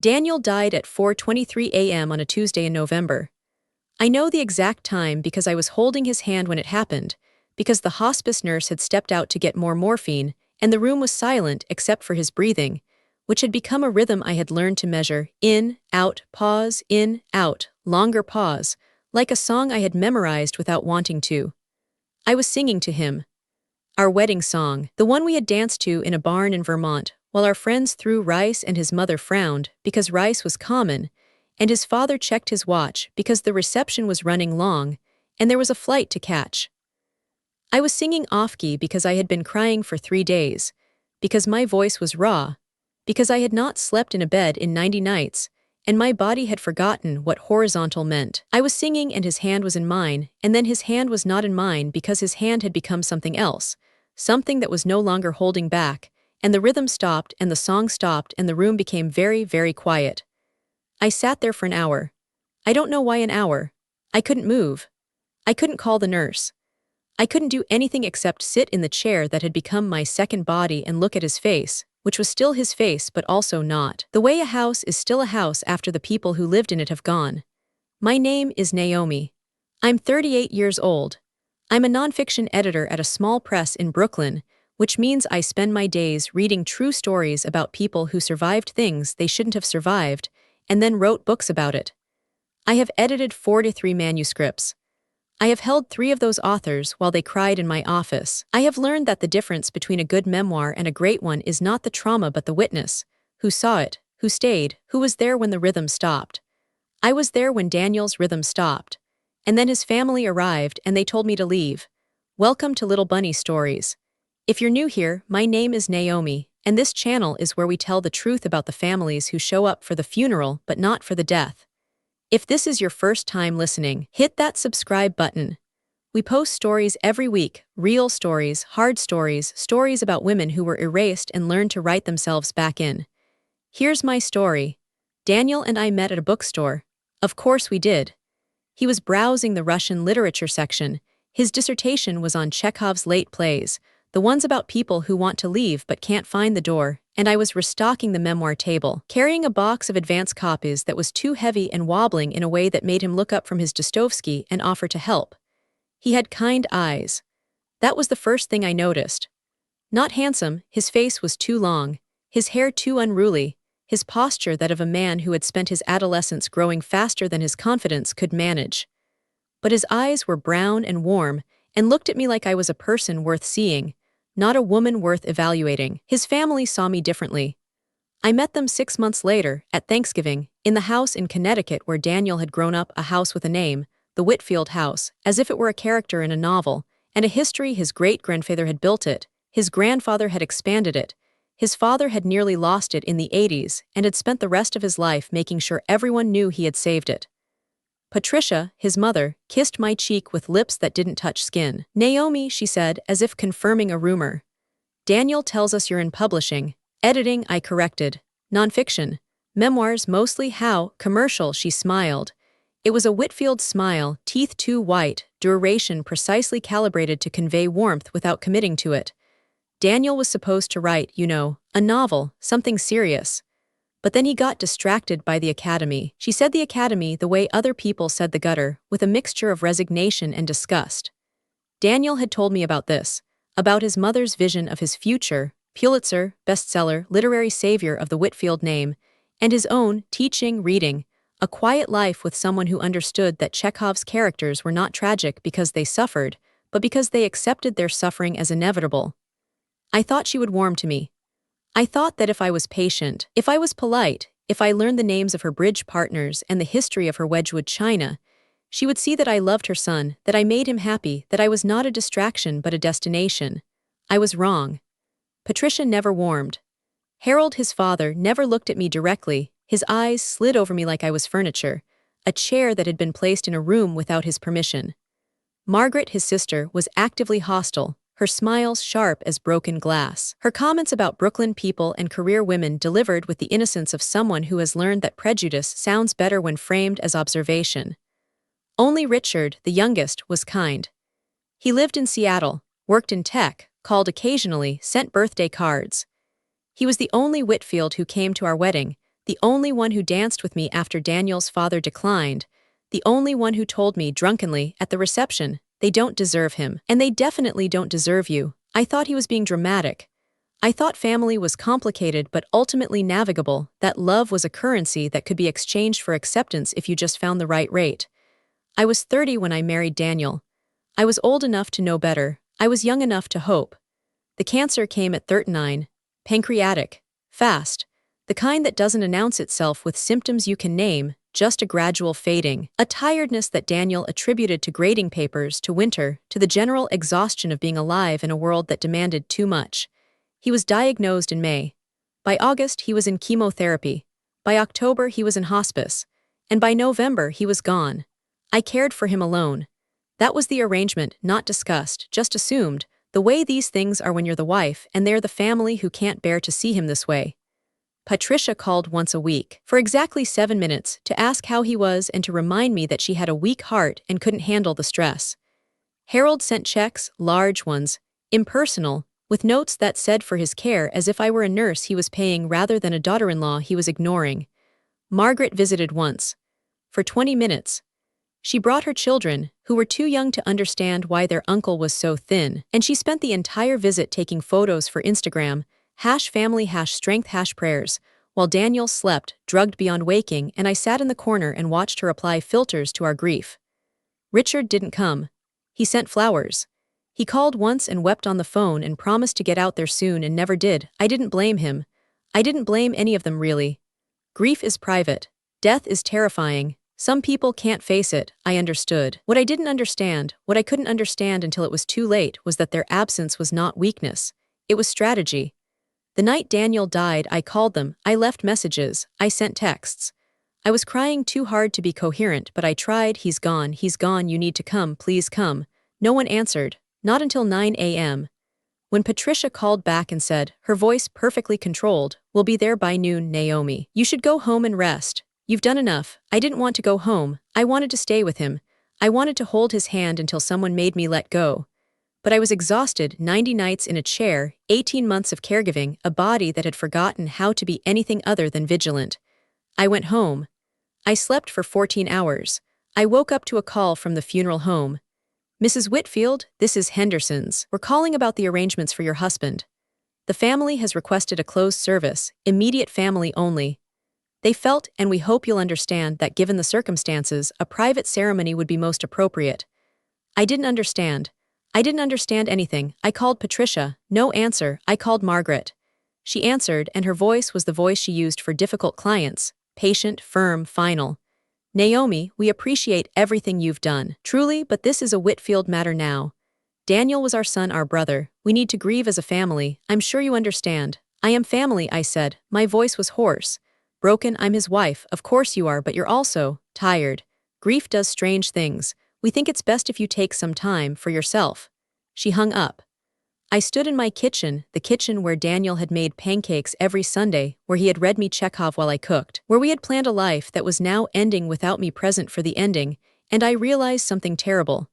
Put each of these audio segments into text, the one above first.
Daniel died at 4:23 a.m. on a Tuesday in November. I know the exact time because I was holding his hand when it happened, because the hospice nurse had stepped out to get more morphine, and the room was silent except for his breathing, which had become a rhythm I had learned to measure: in, out, longer pause, like a song I had memorized without wanting to. I was singing to him. Our wedding song, the one we had danced to in a barn in Vermont, while our friends threw rice and his mother frowned because rice was common, and his father checked his watch because the reception was running long, and there was a flight to catch. I was singing off-key because I had been crying for 3 days, because my voice was raw, because I had not slept in a bed in 90 nights, and my body had forgotten what horizontal meant. I was singing and his hand was in mine, and then his hand was not in mine because his hand had become something else, something that was no longer holding back, and the rhythm stopped and the song stopped and the room became very, very quiet. I sat there for an hour. I don't know why an hour. I couldn't move. I couldn't call the nurse. I couldn't do anything except sit in the chair that had become my second body and look at his face, which was still his face but also not. The way a house is still a house after the people who lived in it have gone. My name is Naomi. I'm 38 years old. I'm a nonfiction editor at a small press in Brooklyn, which means I spend my days reading true stories about people who survived things they shouldn't have survived, and then wrote books about it. I have edited 4 to 3 manuscripts. I have held 3 of those authors while they cried in my office. I have learned that the difference between a good memoir and a great one is not the trauma but the witness, who saw it, who stayed, who was there when the rhythm stopped. I was there when Daniel's rhythm stopped. And then his family arrived and they told me to leave. Welcome to Little Bunny Stories. If you're new here, my name is Naomi, and this channel is where we tell the truth about the families who show up for the funeral but not for the death. If this is your first time listening, hit that subscribe button. We post stories every week, real stories, hard stories, stories about women who were erased and learned to write themselves back in. Here's my story. Daniel and I met at a bookstore. Of course we did. He was browsing the Russian literature section. His dissertation was on Chekhov's late plays, the ones about people who want to leave but can't find the door, and I was restocking the memoir table, carrying a box of advance copies that was too heavy and wobbling in a way that made him look up from his Dostoevsky and offer to help. He had kind eyes. That was the first thing I noticed. Not handsome, his face was too long, his hair too unruly, his posture that of a man who had spent his adolescence growing faster than his confidence could manage. But his eyes were brown and warm, and looked at me like I was a person worth seeing, not a woman worth evaluating. His family saw me differently. I met them 6 months later, at Thanksgiving, in the house in Connecticut where Daniel had grown up, a house with a name, the Whitfield house, as if it were a character in a novel, and a history. His great-grandfather had built it, his grandfather had expanded it, his father had nearly lost it in the 80s and had spent the rest of his life making sure everyone knew he had saved it. Patricia, his mother, kissed my cheek with lips that didn't touch skin. Naomi, she said, as if confirming a rumor. Daniel tells us you're in publishing. Editing, I corrected. Nonfiction. Memoirs, mostly. How? Commercial, she smiled. It was a Whitfield smile, teeth too white, duration precisely calibrated to convey warmth without committing to it. Daniel was supposed to write, a novel, something serious. But then he got distracted by the academy. She said the academy the way other people said the gutter, with a mixture of resignation and disgust. Daniel had told me about this, about his mother's vision of his future, Pulitzer, bestseller, literary savior of the Whitfield name, and his own, teaching, reading, a quiet life with someone who understood that Chekhov's characters were not tragic because they suffered, but because they accepted their suffering as inevitable. I thought she would warm to me. I thought that if I was patient, if I was polite, if I learned the names of her bridge partners and the history of her Wedgwood china, she would see that I loved her son, that I made him happy, that I was not a distraction but a destination. I was wrong. Patricia never warmed. Harold, his father, never looked at me directly. His eyes slid over me like I was furniture, a chair that had been placed in a room without his permission. Margaret, his sister, was actively hostile, her smiles sharp as broken glass. Her comments about Brooklyn people and career women delivered with the innocence of someone who has learned that prejudice sounds better when framed as observation. Only Richard, the youngest, was kind. He lived in Seattle, worked in tech, called occasionally, sent birthday cards. He was the only Whitfield who came to our wedding, the only one who danced with me after Daniel's father declined, the only one who told me drunkenly at the reception, they don't deserve him, and they definitely don't deserve you. I thought he was being dramatic. I thought family was complicated but ultimately navigable, that love was a currency that could be exchanged for acceptance if you just found the right rate. I was 30 when I married Daniel. I was old enough to know better. I was young enough to hope. The cancer came at 39, pancreatic, fast, the kind that doesn't announce itself with symptoms you can name, just a gradual fading, a tiredness that Daniel attributed to grading papers, to winter, to the general exhaustion of being alive in a world that demanded too much. He was diagnosed in May. By August, he was in chemotherapy. By October, he was in hospice. And by November, he was gone. I cared for him alone. That was the arrangement, not discussed, just assumed, the way these things are when you're the wife and they're the family who can't bear to see him this way. Patricia called once a week, for exactly 7 minutes, to ask how he was and to remind me that she had a weak heart and couldn't handle the stress. Harold sent checks, large ones, impersonal, with notes that said for his care, as if I were a nurse he was paying rather than a daughter-in-law he was ignoring. Margaret visited once. For 20 minutes. She brought her children, who were too young to understand why their uncle was so thin, and she spent the entire visit taking photos for Instagram, #family #strength #prayers, while Daniel slept, drugged beyond waking, and I sat in the corner and watched her apply filters to our grief. Richard didn't come. He sent flowers. He called once and wept on the phone and promised to get out there soon and never did. I didn't blame him. I didn't blame any of them, really. Grief is private. Death is terrifying. Some people can't face it, I understood. What I didn't understand, what I couldn't understand until it was too late, was that their absence was not weakness. It was strategy. The night Daniel died, I called them, I left messages, I sent texts. I was crying too hard to be coherent, but I tried. He's gone, you need to come, please come. No one answered. Not until 9 a.m. When Patricia called back and said, her voice perfectly controlled, "We'll be there by noon, Naomi. You should go home and rest. You've done enough." I didn't want to go home. I wanted to stay with him. I wanted to hold his hand until someone made me let go. But I was exhausted, 90 nights in a chair, 18 months of caregiving, a body that had forgotten how to be anything other than vigilant. I went home. I slept for 14 hours. I woke up to a call from the funeral home. "Mrs. Whitfield, this is Henderson's. We're calling about the arrangements for your husband. The family has requested a closed service, immediate family only. They felt, and we hope you'll understand, that given the circumstances, a private ceremony would be most appropriate." I didn't understand. I didn't understand anything. I called Patricia. No answer. I called Margaret. She answered, and her voice was the voice she used for difficult clients, patient, firm, final. "Naomi, we appreciate everything you've done. Truly, but this is a Whitfield matter now. Daniel was our son, our brother. We need to grieve as a family. I'm sure you understand." "I am family," I said. My voice was hoarse. "Broken, I'm his wife. Of course you are, but you're also tired. Grief does strange things. We think it's best if you take some time for yourself." She hung up. I stood in my kitchen, the kitchen where Daniel had made pancakes every Sunday, where he had read me Chekhov while I cooked, where we had planned a life that was now ending without me present for the ending, and I realized something terrible.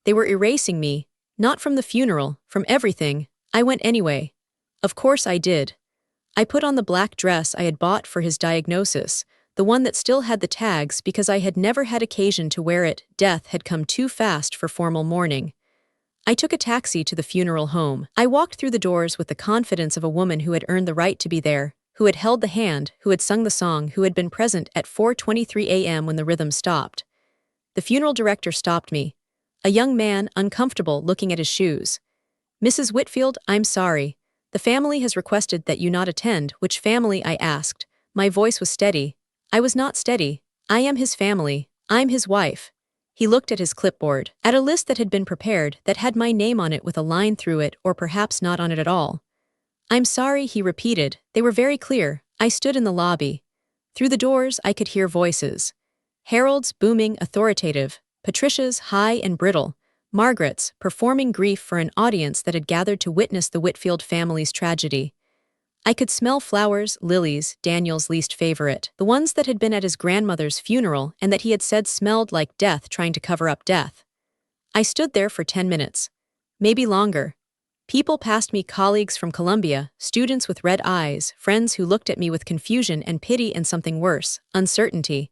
They were erasing me, not from the funeral, from everything. I went anyway. Of course I did. I put on the black dress I had bought for his diagnosis, the one that still had the tags because I had never had occasion to wear it. Death had come too fast for formal mourning. I took a taxi to the funeral home. I walked through the doors with the confidence of a woman who had earned the right to be there, who had held the hand, who had sung the song, who had been present at 4:23 a.m. when the rhythm stopped. The funeral director stopped me. A young man, uncomfortable, looking at his shoes. "Mrs. Whitfield, I'm sorry. The family has requested that you not attend." "Which family?" I asked. My voice was steady. I was not steady. "I am his family. I'm his wife." He looked at his clipboard, at a list that had been prepared, that had my name on it with a line through it, or perhaps not on it at all. "I'm sorry," he repeated. They were very clear. I stood in the lobby. Through the doors, I could hear voices. Harold's, booming, authoritative. Patricia's, high and brittle. Margaret's, performing grief for an audience that had gathered to witness the Whitfield family's tragedy. I could smell flowers, lilies, Daniel's least favorite, the ones that had been at his grandmother's funeral and that he had said smelled like death, trying to cover up death. I stood there for 10 minutes. Maybe longer. People passed me, colleagues from Columbia, students with red eyes, friends who looked at me with confusion and pity and something worse, uncertainty.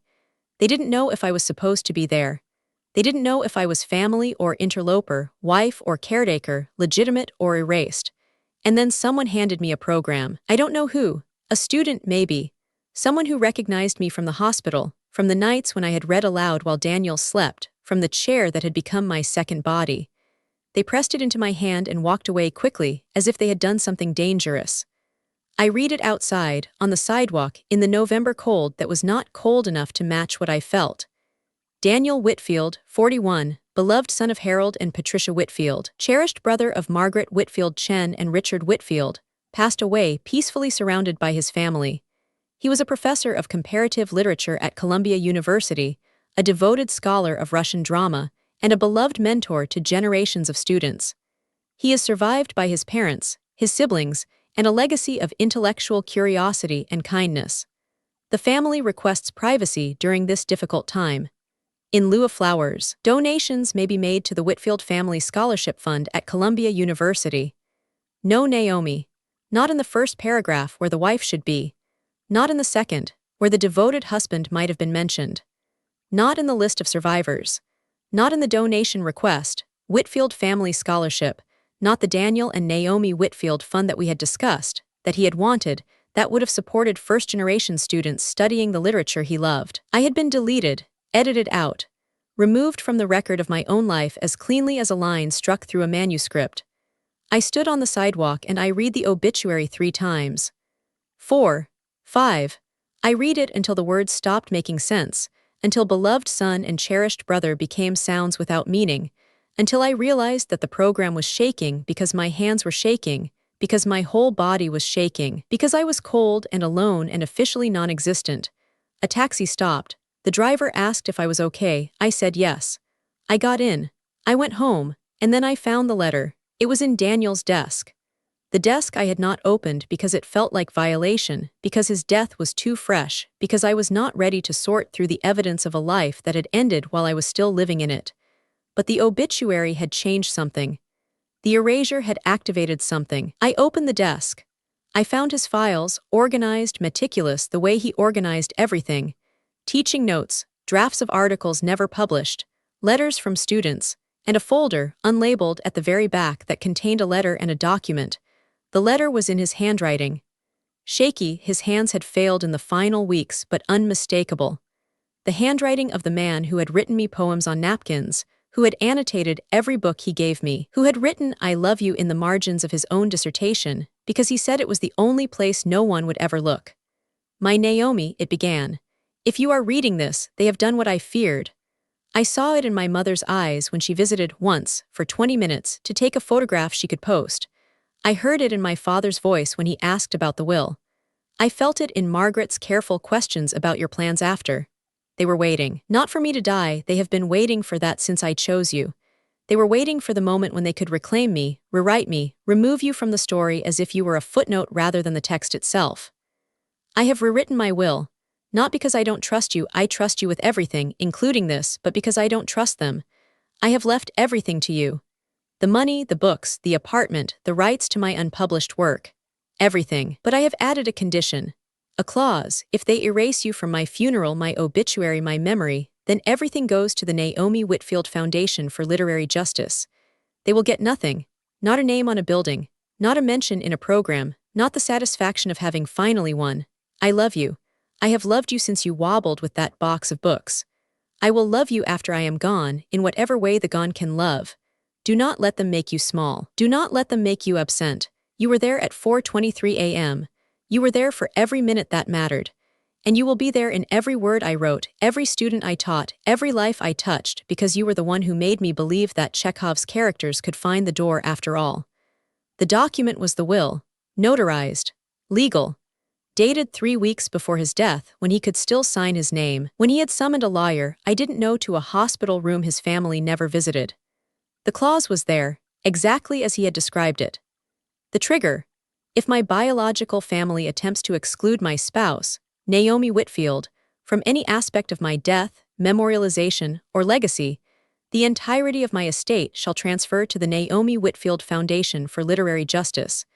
They didn't know if I was supposed to be there. They didn't know if I was family or interloper, wife or caretaker, legitimate or erased. And then someone handed me a program. I don't know who. A student, maybe. Someone who recognized me from the hospital, from the nights when I had read aloud while Daniel slept, from the chair that had become my second body. They pressed it into my hand and walked away quickly, as if they had done something dangerous. I read it outside, on the sidewalk, in the November cold that was not cold enough to match what I felt. Daniel Whitfield, 41, beloved son of Harold and Patricia Whitfield, cherished brother of Margaret Whitfield Chen and Richard Whitfield, passed away peacefully surrounded by his family. He was a professor of comparative literature at Columbia University, a devoted scholar of Russian drama, and a beloved mentor to generations of students. He is survived by his parents, his siblings, and a legacy of intellectual curiosity and kindness. The family requests privacy during this difficult time. In lieu of flowers, donations may be made to the Whitfield Family Scholarship Fund at Columbia University. No Naomi. Not in the first paragraph where the wife should be. Not in the second, where the devoted husband might have been mentioned. Not in the list of survivors. Not in the donation request, Whitfield Family Scholarship, not the Daniel and Naomi Whitfield Fund that we had discussed, that he had wanted, that would have supported first-generation students studying the literature he loved. I had been deleted, edited out, removed from the record of my own life as cleanly as a line struck through a manuscript. I stood on the sidewalk and I read the obituary 3 times. 4, 5. I read it until the words stopped making sense, until beloved son and cherished brother became sounds without meaning, until I realized that the program was shaking because my hands were shaking, because my whole body was shaking, because I was cold and alone and officially non-existent. A taxi stopped. The driver asked if I was okay. I said yes. I got in. I went home, and then I found the letter. It was in Daniel's desk. The desk I had not opened because it felt like violation, because his death was too fresh, because I was not ready to sort through the evidence of a life that had ended while I was still living in it. But the obituary had changed something. The erasure had activated something. I opened the desk. I found his files, organized, meticulous, the way he organized everything. Teaching notes, drafts of articles never published, letters from students, and a folder, unlabeled, at the very back that contained a letter and a document. The letter was in his handwriting. Shaky, his hands had failed in the final weeks, but unmistakable. The handwriting of the man who had written me poems on napkins, who had annotated every book he gave me, who had written "I love you" in the margins of his own dissertation, because he said it was the only place no one would ever look. "My Naomi," it began. "If you are reading this, they have done what I feared." I saw it in my mother's eyes when she visited once, for 20 minutes, to take a photograph she could post. I heard it in my father's voice when he asked about the will. I felt it in Margaret's careful questions about your plans after. They were waiting. Not for me to die, they have been waiting for that since I chose you. They were waiting for the moment when they could reclaim me, rewrite me, remove you from the story as if you were a footnote rather than the text itself. I have rewritten my will. Not because I don't trust you, I trust you with everything, including this, but because I don't trust them. I have left everything to you. The money, the books, the apartment, the rights to my unpublished work. Everything. But I have added a condition. A clause: if they erase you from my funeral, my obituary, my memory, then everything goes to the Naomi Whitfield Foundation for Literary Justice. They will get nothing. Not a name on a building. Not a mention in a program. Not the satisfaction of having finally won. I love you. I have loved you since you wobbled with that box of books. I will love you after I am gone, in whatever way the gone can love. Do not let them make you small. Do not let them make you absent. You were there at 4:23 a.m. You were there for every minute that mattered. And you will be there in every word I wrote, every student I taught, every life I touched, because you were the one who made me believe that Chekhov's characters could find the door after all. The document was the will, notarized, legal, dated 3 weeks before his death, when he could still sign his name. When he had summoned a lawyer, I didn't know, to a hospital room his family never visited. The clause was there, exactly as he had described it. The trigger: if my biological family attempts to exclude my spouse, Naomi Whitfield, from any aspect of my death, memorialization, or legacy, The entirety of my estate shall transfer to the Naomi Whitfield Foundation for Literary Justice,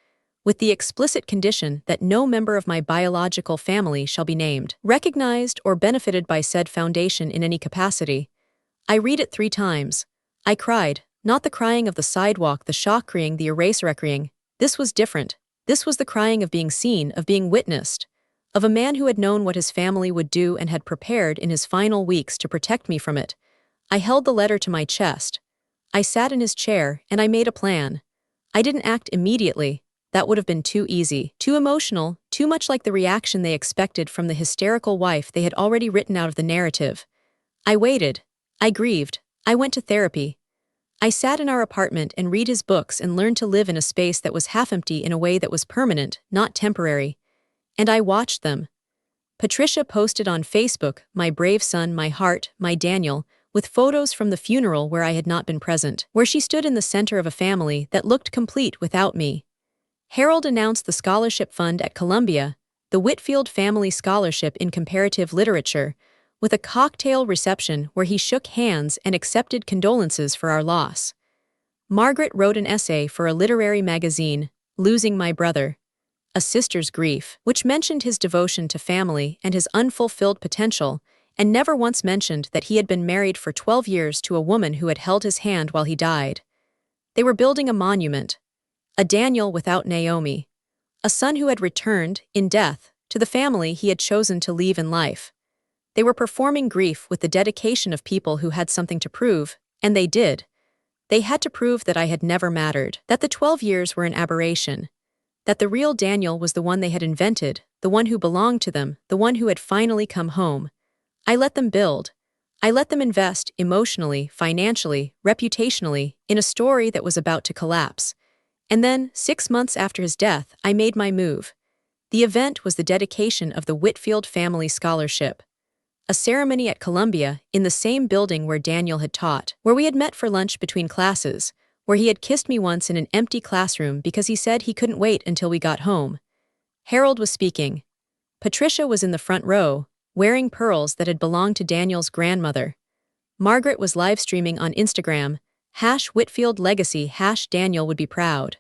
with the explicit condition that no member of my biological family shall be named, recognized, or benefited by said foundation in any capacity. I read it 3 times. I cried, not the crying of the sidewalk, the shock-crying, the eraser-crying. This was different. This was the crying of being seen, of being witnessed, of a man who had known what his family would do and had prepared in his final weeks to protect me from it. I held the letter to my chest. I sat in his chair, and I made a plan. I didn't act immediately. That would have been too easy, too emotional, too much like the reaction they expected from the hysterical wife they had already written out of the narrative. I waited. I grieved. I went to therapy. I sat in our apartment and read his books and learned to live in a space that was half empty in a way that was permanent, not temporary. And I watched them. Patricia posted on Facebook, my brave son, my heart, my Daniel, with photos from the funeral where I had not been present, where she stood in the center of a family that looked complete without me. Harold announced the scholarship fund at Columbia, the Whitfield Family Scholarship in Comparative Literature, with a cocktail reception where he shook hands and accepted condolences for our loss. Margaret wrote an essay for a literary magazine, Losing My Brother, A Sister's Grief, which mentioned his devotion to family and his unfulfilled potential, and never once mentioned that he had been married for 12 years to a woman who had held his hand while he died. They were building a monument, a Daniel without Naomi, a son who had returned, in death, to the family he had chosen to leave in life. They were performing grief with the dedication of people who had something to prove, and they did. They had to prove that I had never mattered, that the 12 years were an aberration, that the real Daniel was the one they had invented, the one who belonged to them, the one who had finally come home. I let them build. I let them invest emotionally, financially, reputationally, in a story that was about to collapse. And then, 6 months after his death, I made my move. The event was the dedication of the Whitfield Family Scholarship, a ceremony at Columbia in the same building where Daniel had taught, where we had met for lunch between classes, where he had kissed me once in an empty classroom because he said he couldn't wait until we got home. Harold was speaking. Patricia was in the front row, wearing pearls that had belonged to Daniel's grandmother. Margaret was live streaming on Instagram, #Whitfield Legacy, #Daniel would be proud.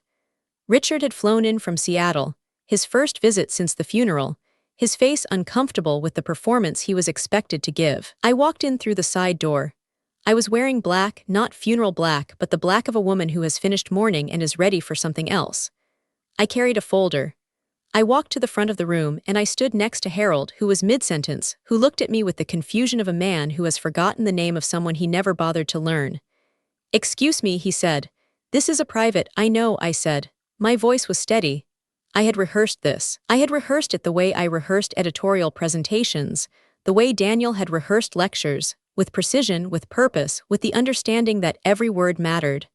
Richard had flown in from Seattle, his first visit since the funeral, his face uncomfortable with the performance he was expected to give. I walked in through the side door. I was wearing black, not funeral black, but the black of a woman who has finished mourning and is ready for something else. I carried a folder. I walked to the front of the room and I stood next to Harold, who was mid-sentence, who looked at me with the confusion of a man who has forgotten the name of someone he never bothered to learn. "Excuse me," he said. "This is a private." "I know," I said. My voice was steady. I had rehearsed this. I had rehearsed it the way I rehearsed editorial presentations, the way Daniel had rehearsed lectures, with precision, with purpose, with the understanding that every word mattered.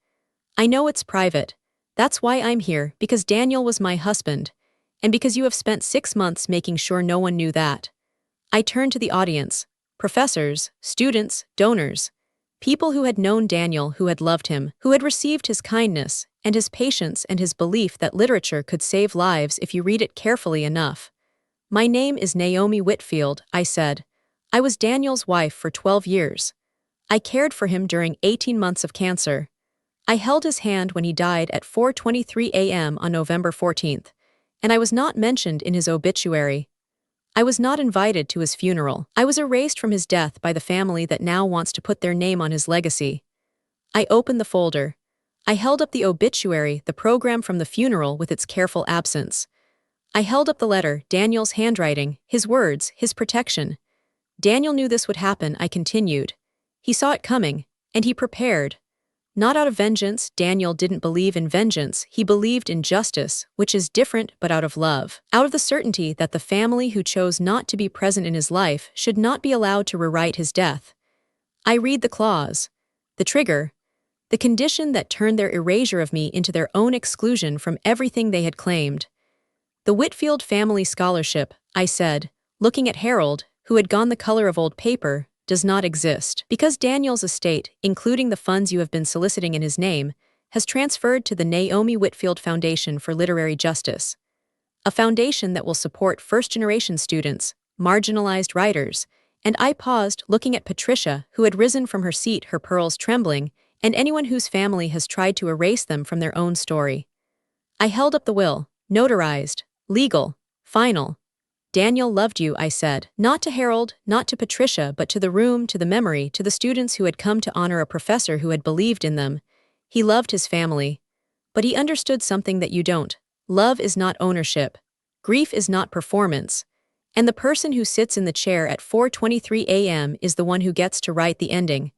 "I know it's private. That's why I'm here, because Daniel was my husband, and because you have spent 6 months making sure no one knew that." I turned to the audience, professors, students, donors, people who had known Daniel, who had loved him, who had received his kindness, and his patience and his belief that literature could save lives if you read it carefully enough. "My name is Naomi Whitfield," I said. "I was Daniel's wife for 12 years. I cared for him during 18 months of cancer. I held his hand when he died at 4:23 a.m. on November 14th, and I was not mentioned in his obituary. I was not invited to his funeral. I was erased from his death by the family that now wants to put their name on his legacy." I opened the folder. I held up the obituary, the program from the funeral with its careful absence. I held up the letter, Daniel's handwriting, his words, his protection. Daniel knew this would happen, I continued. He saw it coming, and he prepared. Not out of vengeance, Daniel didn't believe in vengeance, he believed in justice, which is different but out of love. Out of the certainty that the family who chose not to be present in his life should not be allowed to rewrite his death. I read the clause, the trigger, the condition that turned their erasure of me into their own exclusion from everything they had claimed. "The Whitfield Family Scholarship," I said, looking at Harold, who had gone the color of old paper, "does not exist. Because Daniel's estate, including the funds you have been soliciting in his name, has transferred to the Naomi Whitfield Foundation for Literary Justice, a foundation that will support first-generation students, marginalized writers, And I paused, looking at Patricia, who had risen from her seat, her pearls trembling, and anyone whose family has tried to erase them from their own story. I held up the will, notarized, legal, final. Daniel loved you, I said, not to Harold, not to Patricia, but to the room, to the memory, to the students who had come to honor a professor who had believed in them. He loved his family. But he understood something that you don't. Love is not ownership. Grief is not performance. And the person who sits in the chair at 4:23 a.m. is the one who gets to write the ending.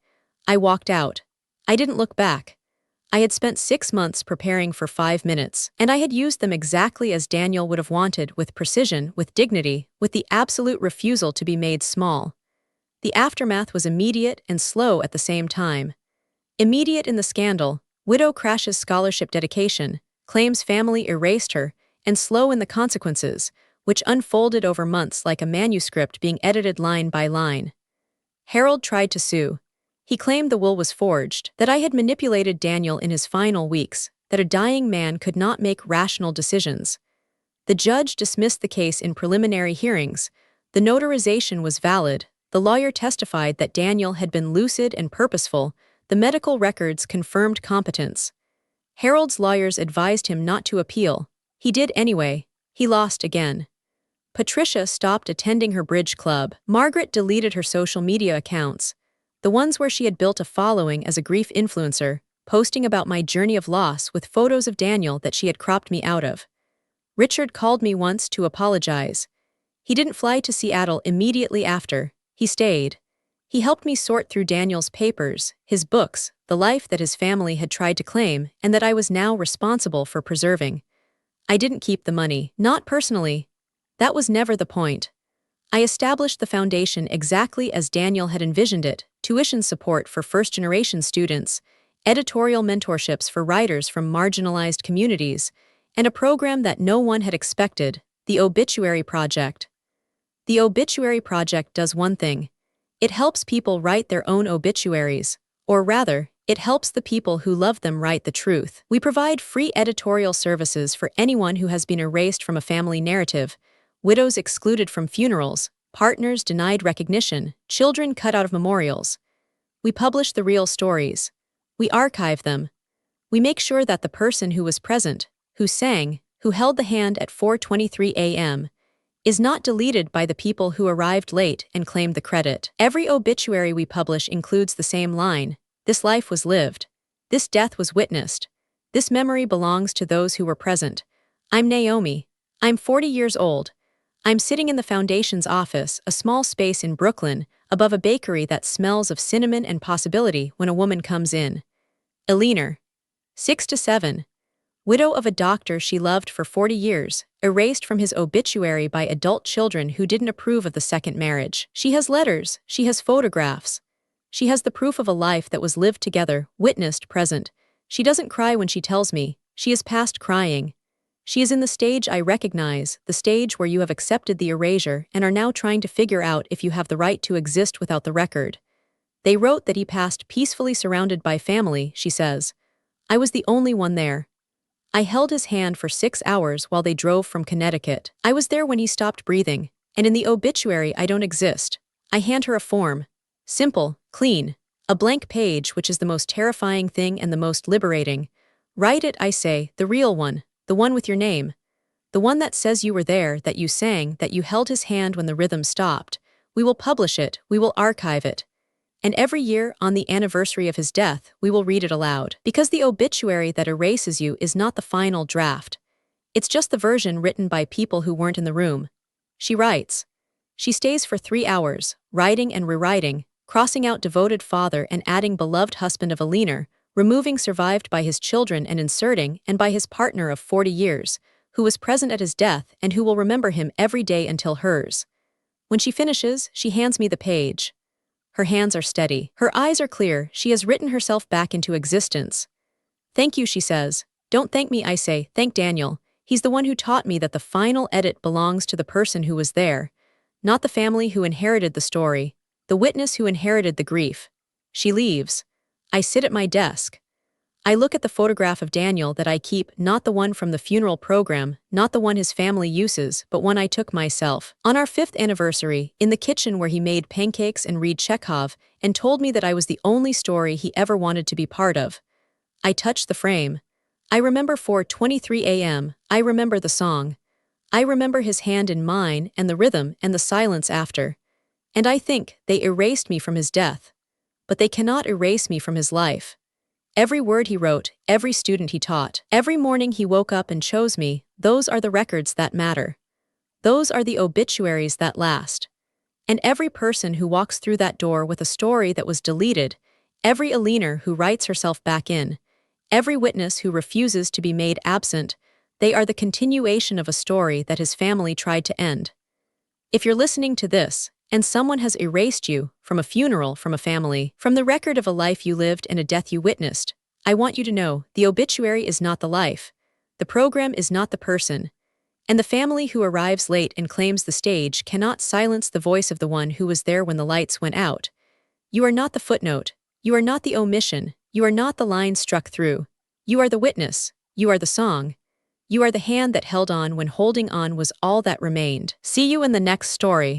I walked out. I didn't look back. I had spent 6 months preparing for 5 minutes, and I had used them exactly as Daniel would have wanted, with precision, with dignity, with the absolute refusal to be made small. The aftermath was immediate and slow at the same time. Immediate in the scandal, widow crashes scholarship dedication, claims family erased her, and slow in the consequences, which unfolded over months like a manuscript being edited line by line. Harold tried to sue. He claimed the will was forged, that I had manipulated Daniel in his final weeks, that a dying man could not make rational decisions. The judge dismissed the case in preliminary hearings. The notarization was valid. The lawyer testified that Daniel had been lucid and purposeful. The medical records confirmed competence. Harold's lawyers advised him not to appeal. He did anyway. He lost again. Patricia stopped attending her bridge club. Margaret deleted her social media accounts, the ones where she had built a following as a grief influencer, posting about my journey of loss with photos of Daniel that she had cropped me out of. Richard called me once to apologize. He didn't fly to Seattle immediately after. He stayed. He helped me sort through Daniel's papers, his books, the life that his family had tried to claim and that I was now responsible for preserving. I didn't keep the money, not personally. That was never the point. I established the foundation exactly as Daniel had envisioned it: tuition support for first-generation students, editorial mentorships for writers from marginalized communities, and a program that no one had expected: the Obituary Project. The Obituary Project does one thing. It helps people write their own obituaries, or rather, it helps the people who love them write the truth. We provide free editorial services for anyone who has been erased from a family narrative: widows excluded from funerals, partners denied recognition, children cut out of memorials. We publish the real stories. We archive them. We make sure that the person who was present, who sang, who held the hand at 4:23 a.m., is not deleted by the people who arrived late and claimed the credit. Every obituary we publish includes the same line: this life was lived. This death was witnessed. This memory belongs to those who were present. I'm Naomi. I'm 40 years old. I'm sitting in the foundation's office, a small space in Brooklyn, above a bakery that smells of cinnamon and possibility when a woman comes in. Eleanor, 6 to 7. Widow of a doctor she loved for 40 years, erased from his obituary by adult children who didn't approve of the second marriage. She has letters, she has photographs. She has the proof of a life that was lived together, witnessed, present. She doesn't cry when she tells me. She is past crying. She is in the stage I recognize, the stage where you have accepted the erasure and are now trying to figure out if you have the right to exist without the record. They wrote that he passed peacefully surrounded by family, she says. I was the only one there. I held his hand for 6 hours while they drove from Connecticut. I was there when he stopped breathing, and in the obituary I don't exist. I hand her a form. Simple, clean. A blank page, which is the most terrifying thing and the most liberating. Write it, I say, the real one. The one with your name. The one that says you were there, that you sang, that you held his hand when the rhythm stopped. We will publish it, we will archive it. And every year, on the anniversary of his death, we will read it aloud. Because the obituary that erases you is not the final draft. It's just the version written by people who weren't in the room. She writes. She stays for 3 hours, writing and rewriting, crossing out devoted father and adding beloved husband of Eleanor, removing survived by his children and inserting and by his partner of 40 years, who was present at his death and who will remember him every day until hers. When she finishes, she hands me the page. Her hands are steady. Her eyes are clear. She has written herself back into existence. Thank you, she says. Don't thank me, I say. Thank Daniel. He's the one who taught me that the final edit belongs to the person who was there, not the family who inherited the story, the witness who inherited the grief. She leaves. I sit at my desk. I look at the photograph of Daniel that I keep, not the one from the funeral program, not the one his family uses, but one I took myself. On our 5th anniversary, in the kitchen where he made pancakes and read Chekhov, and told me that I was the only story he ever wanted to be part of. I touched the frame. I remember 4:23 a.m., I remember the song. I remember his hand in mine and the rhythm and the silence after. And I think they erased me from his death. But they cannot erase me from his life. Every word he wrote, every student he taught, every morning he woke up and chose me, those are the records that matter. Those are the obituaries that last. And every person who walks through that door with a story that was deleted, every Aliner who writes herself back in, every witness who refuses to be made absent, they are the continuation of a story that his family tried to end. If you're listening to this, and someone has erased you, from a funeral, from a family, from the record of a life you lived and a death you witnessed, I want you to know, the obituary is not the life. The program is not the person. And the family who arrives late and claims the stage cannot silence the voice of the one who was there when the lights went out. You are not the footnote. You are not the omission. You are not the line struck through. You are the witness. You are the song. You are the hand that held on when holding on was all that remained. See you in the next story.